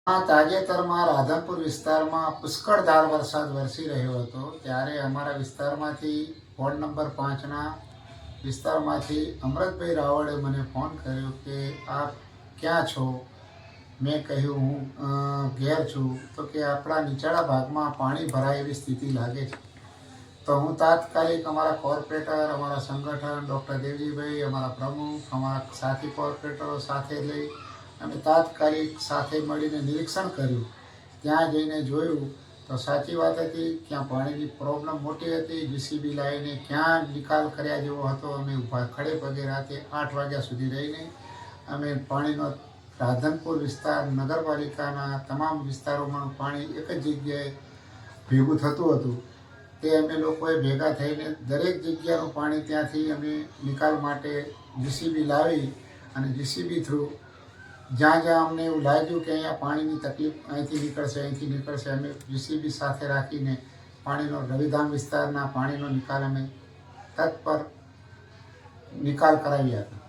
તાજેતરમાં રાધનપુર વિસ્તારમાં પુષ્કળધાર વરસાદ વરસી રહ્યો હતો ત્યારે અમારા વિસ્તારમાંથી વોર્ડ નંબર 5ના વિસ્તારમાંથી અમૃતભાઈ રાવળે મને ફોન કર્યો કે આપ ક્યાં છો? મેં કહ્યું હું ઘેર છું. તો કે આપણા નીચાણા ભાગમાં પાણી ભરાય એવી સ્થિતિ લાગે છે. તો હું તાત્કાલિક અમારા કોર્પોરેટર, અમારા સંગઠન, ડૉક્ટર દેવજીભાઈ, અમારા પ્રમુખ, અમારા સાથી કોર્પોરેટરો સાથે લઈ અમે તાત્કાલિક સાથે મળીને નિરીક્ષણ કર્યું. ત્યાં જઈને જોયું તો સાચી વાત હતી, ત્યાં પાણીની પ્રોબ્લેમ મોટી હતી. જીસીબી લાવીને ક્યાં નિકાલ કર્યા જેવો હતો. અમે ઊભા ખડે પગે રાતે 8 વાગ્યા સુધી રહીને અમે પાણીનો રાધનપુર વિસ્તાર, નગરપાલિકાના તમામ વિસ્તારોમાં પાણી એક જ જગ્યાએ ભેગું થતું હતું. તે અમે લોકોએ ભેગા થઈને દરેક જગ્યાનું પાણી ત્યાંથી અમે નિકાલ માટે જીસીબી લાવી અને જીસીબી થ્રુ જ્યાં જ્યાં અમને એવું લાગ્યું કે અહીંયા પાણીની તકલીફ અહીંથી નીકળશે અમે જીસીબી સાથે રાખીને પાણીનો રવિધામ વિસ્તારના પાણીનો નિકાલ અમે તત્પર નિકાલ કરાવ્યા હતા.